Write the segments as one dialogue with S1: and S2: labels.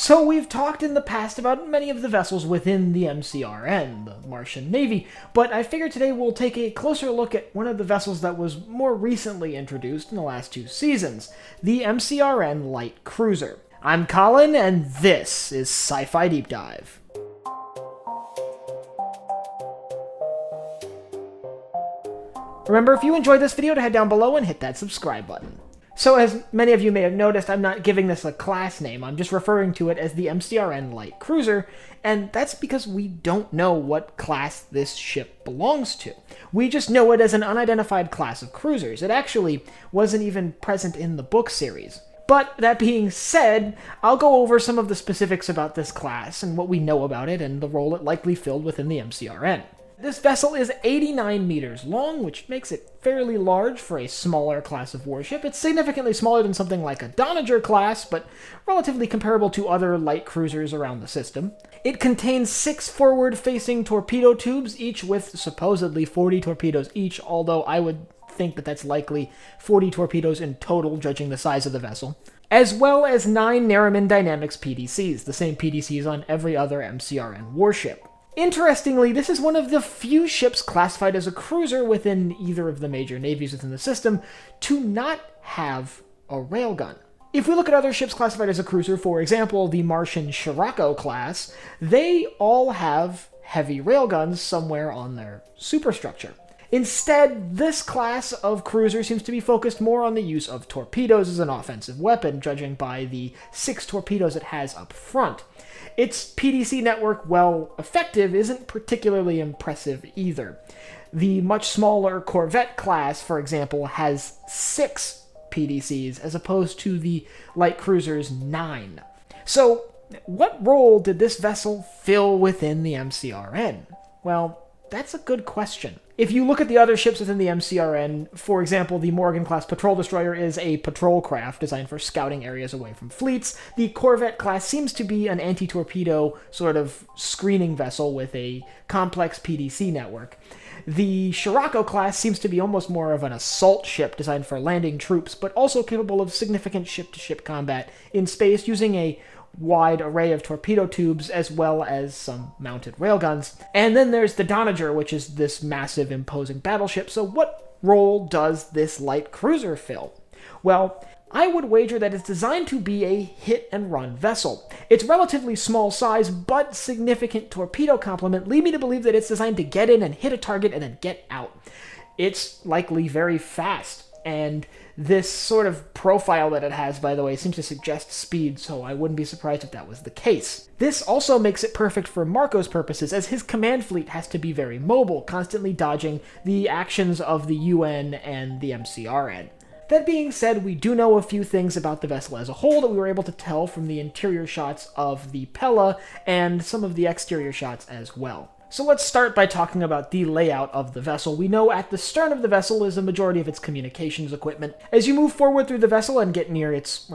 S1: So we've talked in the past about many of the vessels within the MCRN, the Martian Navy, but I figured today we'll take a closer look at one of the vessels that was more recently introduced in the last 2 seasons, the MCRN Light Cruiser. I'm Colin, and this is Sci-Fi Deep Dive. Remember, if you enjoyed this video, to head down below and hit that subscribe button. So as many of you may have noticed, I'm not giving this a class name, I'm just referring to it as the MCRN Light Cruiser, and that's because we don't know what class this ship belongs to. We just know it as an unidentified class of cruisers. It actually wasn't even present in the book series. But that being said, I'll go over some of the specifics about this class and what we know about it and the role it likely filled within the MCRN. This vessel is 89 meters long, which makes it fairly large for a smaller class of warship. It's significantly smaller than something like a Doniger class, but relatively comparable to other light cruisers around the system. It contains 6 forward-facing torpedo tubes, each with supposedly 40 torpedoes each, although I would think that that's likely 40 torpedoes in total, judging the size of the vessel, as well as 9 Narrowman Dynamics PDCs, the same PDCs on every other MCRN warship. Interestingly, this is one of the few ships classified as a cruiser within either of the major navies within the system to not have a railgun. If we look at other ships classified as a cruiser, for example, the Martian Scirocco class, they all have heavy railguns somewhere on their superstructure. Instead, this class of cruiser seems to be focused more on the use of torpedoes as an offensive weapon, judging by the 6 torpedoes it has up front. Its PDC network, while effective, isn't particularly impressive either. The much smaller Corvette class, for example, has 6 PDCs as opposed to the light cruiser's 9. So, what role did this vessel fill within the MCRN? Well, that's a good question. If you look at the other ships within the MCRN, for example, the Morgan-class patrol destroyer is a patrol craft designed for scouting areas away from fleets. The Corvette class seems to be an anti-torpedo sort of screening vessel with a complex PDC network. The Scirocco class seems to be almost more of an assault ship designed for landing troops, but also capable of significant ship-to-ship combat in space using a wide array of torpedo tubes as well as some mounted railguns. And then there's the Doniger, which is this massive, imposing battleship. So what role does this light cruiser fill? Well, I would wager that it's designed to be a hit-and-run vessel. Its relatively small size but significant torpedo complement lead me to believe that it's designed to get in and hit a target and then get out. It's likely very fast, and this sort of profile that it has, by the way, seems to suggest speed, so I wouldn't be surprised if that was the case. This also makes it perfect for Marco's purposes, as his command fleet has to be very mobile, constantly dodging the actions of the UN and the MCRN. That being said, we do know a few things about the vessel as a whole that we were able to tell from the interior shots of the Pella and some of the exterior shots as well. So let's start by talking about the layout of the vessel. We know at the stern of the vessel is a majority of its communications equipment. As you move forward through the vessel and get near its,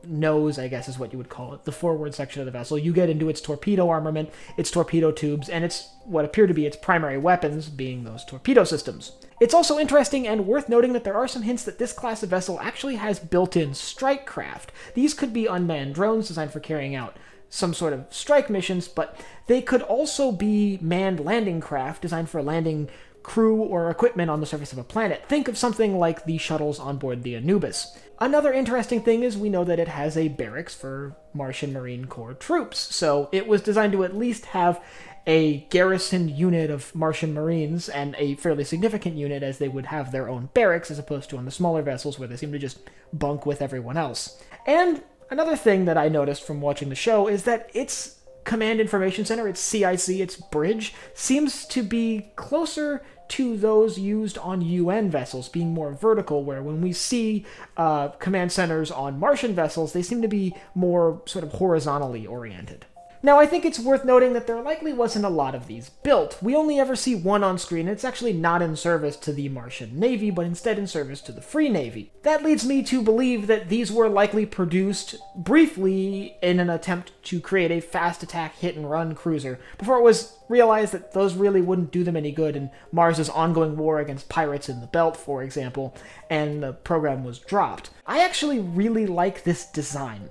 S1: nose, I guess is what you would call it, the forward section of the vessel, you get into its torpedo armament, its torpedo tubes, and its what appear to be its primary weapons, being those torpedo systems. It's also interesting and worth noting that there are some hints that this class of vessel actually has built-in strike craft. These could be unmanned drones designed for carrying out some sort of strike missions, but they could also be manned landing craft designed for landing crew or equipment on the surface of a planet. Think of something like the shuttles on board the Anubis. Another interesting thing is we know that it has a barracks for Martian Marine Corps troops, so it was designed to at least have a garrisoned unit of Martian Marines, and a fairly significant unit, as they would have their own barracks as opposed to on the smaller vessels where they seem to just bunk with everyone else. And another thing that I noticed from watching the show is that its Command Information Center, its CIC, its bridge, seems to be closer to those used on UN vessels, being more vertical, where when we see command centers on Martian vessels, they seem to be more sort of horizontally oriented. Now, I think it's worth noting that there likely wasn't a lot of these built. We only ever see one on screen, and it's actually not in service to the Martian Navy, but instead in service to the Free Navy. That leads me to believe that these were likely produced briefly in an attempt to create a fast attack hit-and-run cruiser, before it was realized that those really wouldn't do them any good in Mars's ongoing war against pirates in the Belt, for example, and the program was dropped. I actually really like this design.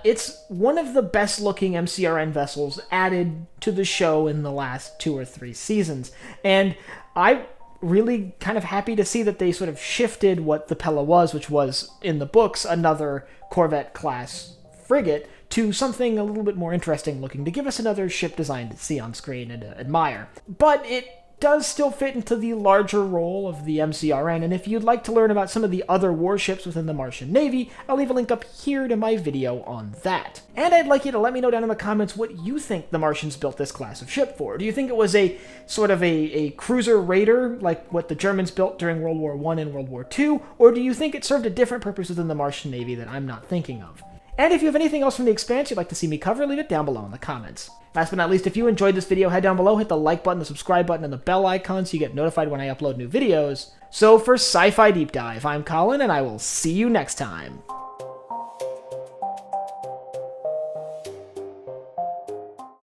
S1: It's one of the best looking MCRN vessels added to the show in the last 2 or 3 seasons, and I really kind of happy to see that they sort of shifted what the Pella was, which was, in the books, another Corvette-class frigate, to something a little bit more interesting looking, to give us another ship design to see on screen and admire. But it does still fit into the larger role of the MCRN, and if you'd like to learn about some of the other warships within the Martian Navy, I'll leave a link up here to my video on that. And I'd like you to let me know down in the comments what you think the Martians built this class of ship for. Do you think it was a sort of a cruiser raider, like what the Germans built during World War I and World War II, or do you think it served a different purpose within the Martian Navy that I'm not thinking of? And if you have anything else from the Expanse you'd like to see me cover, leave it down below in the comments. Last but not least, if you enjoyed this video, head down below, hit the like button, the subscribe button, and the bell icon so you get notified when I upload new videos. So for Sci-Fi Deep Dive, I'm Colin, and I will see you next time.